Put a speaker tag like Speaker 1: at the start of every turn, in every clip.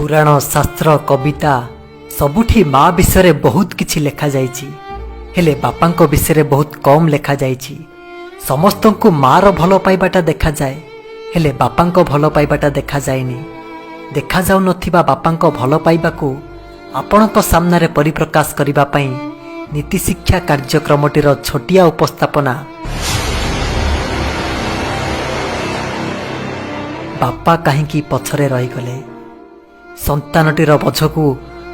Speaker 1: पुराण शास्त्र कविता सबुठी माँ विषय बहुत किछि लेखा जाइछि, हेले बापांको विषय बहुत कम लेखा जाइछि। समस्तंकु मार भल पाइबाटा देखा जाए, हेले बापांको भल पाइबाटा देखा जाएनी। देखा जाउ नथिबा बापांको भल पाइबाकू आपणको सामने परिप्रकाश करिबा पई नीति शिक्षा कार्यक्रमटीर छोटिया उपस्थापना बापा कहीं पछरे रहीगले। संतानटीर बोझकू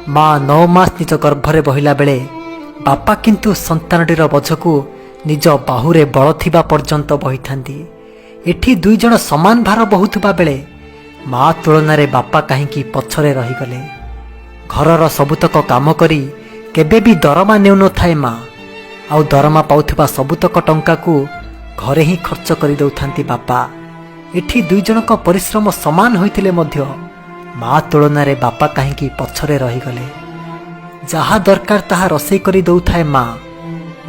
Speaker 1: माँ 9 मास निज गर्भरे बहिला बेले बापा किंतु संतानटीर बोझकू निज बाहुरे बल थिबा पर्यंत बहिथांती। एठी दुई जण समान भार बहुथबा बेले माँ तुलना बापा कहीं पछरे रहीगले। घरर सबुतक काम करी केबे भी दरमा नेउ न थाए माँ, आउ दरमा पाउथबा सबुतक टंका को घरे ही खर्च करि दउथांती बापा। एठी दुई जनक परिश्रम समान होइथिले मध्य माँ तुलना बापा कहीं पछरे रहीगले। जहा दरकार ताहा रोषेई करि दउथाए माँ,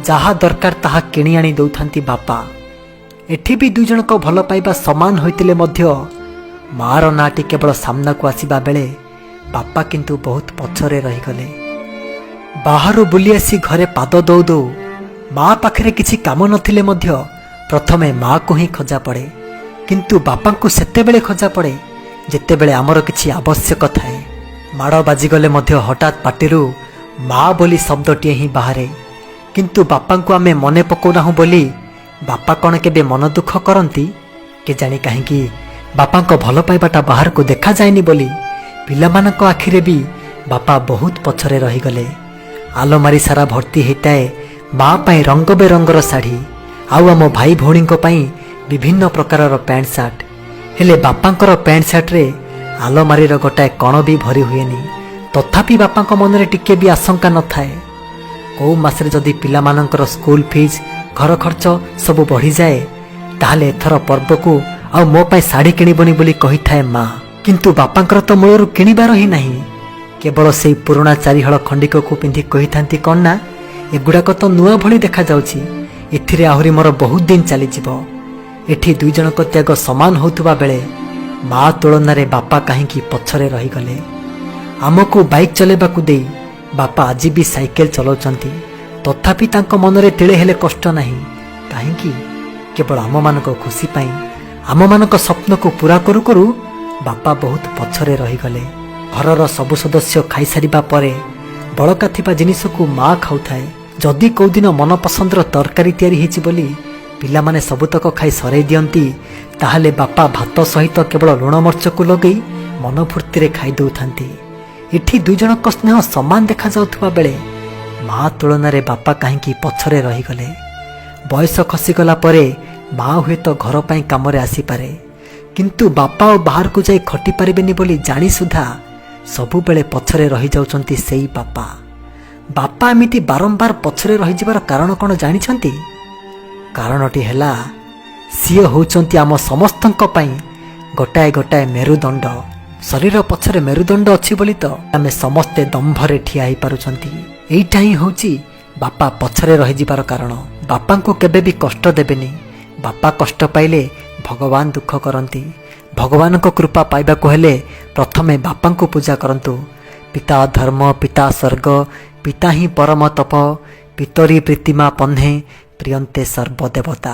Speaker 1: जहा दरकार ताहा किणी आनी दउथांती बापा। एठी भी दुई जनक भल पाइबा समान होइथिले मध्य मार नाटी केवल सामना को आसीबा बेले बापा किंतु बहुत पछरे रहीगले। बाहरु बुली आसी घरे पाद दौ दौ माँ पाखरे किछि काम नथिले मध्य प्रथमे माँ को ही खोजा पड़े, किंतु बापा को सेतेबेले खोजा पड़े जेतेबेले आमर किछि आवश्यक थाए। माड़ बाजिगले मध्य हठात पाटिरु माँ बोली शब्दटीए ही बाहरे, किंतु बापा को आमे मने पकौनाहु बोली बापा कौन केबे मन दुख करती के जानी। कहीं बापा को भल पाइबाटा बाहर को देखा जाएनी बोली पिलामानक आखिरे भी बापा बहुत पछरे रहीगले। आलमारी सारा भर्ती होताए माँ पाई रंग बेरंगर शाढ़ी, आउ आम भाई भौणी विभिन्न प्रकार पैंट सार्ट, हेले बापांकर पैंट सार्ट रे आलमारी गोटाए कण भी भरी हुएनी। तथापि बापा मन टिके भी आशंका न थाए कौ मासरे जदि पिलामानंकर स्कूल फीस घर खर्च सब बढ़ी जाए ताहले एथर पर्व को आ मो पाई शाढ़ी किणबनी बोली कही थाए माँ। किंतु बापांकर तो मूलरू किणिबार ही नहीं, केवल से पुराणा चारिहल खंडिक को पिंधि कही थांती कौन ना एगुड़ाक तो नुआ भली देखा जाउछि, एथिरे आहुरी मोर बहुत दिन चली जिवो। एठी दुई जनक त्याग समान होतुबा बेले माँ तुलना बापा कहीं पछरे रहीगले। आमको बाइक चलेबाकू दे बापा आज भी साइकेल चलाउछंती, तथापि तांको मनरे तिळे हेले कष्ट नहीं। कहीं केवल आम मानक खुशी पाई आम मानक स्वप्न को पूरा करू करू बापा बहुत पछरे रहीगले। घरर सबु सदस्य खाई सारिबा परे बळका थिबा जिनिस को माँ खाउथाए। जदि कौ दिन मन पसंदर तरकारी तैयारी हेछि बोली पिलामाने सबुतक खाई सराई दियंती, ताहले बापा भात सहित केवल लुण मर्च को लगे मन फूर्ति रे खाई दउथांती। एठी दुई जनक स्नेह समान देखा जाउथबा बेले माँ तुलना बापा कहीं पछरे रहीगले। बयस खसीगला परे माँ हुए तो घर पाई काम रे आसी पारे, किंतु बापा और बाहर को जाई खटी पारिबेनी बोली जानी सुधा सबु बेले पछरे रही जाउछंती सेई बापा। बापा एमिति बारंबार पछरे रही जिबार कारण कोन जानिछंती? कारणटी हेला सिए होउचंती आम समस्तंक पई गोटाए गोटाए मेरुदंड। शरीर पछरे मेरुदंड अछि बोली तो आमे समस्ते दंभरे ठिया ही पारुछंती। एइटा ही होउची बापा पछरे रही जिबार कारण। बापा को केबे भी कष्ट देबेनी, बापा कष्ट पाइले भगवान दुख करती। भगवान को कृपा पाइबा को हेले प्रथमे बापा को पूजा करंतु। पिता धर्म पिता स्वर्ग पिता ही परम तप, पितरी प्रीतिमा पन्हे प्रियंते सर्वदेवता।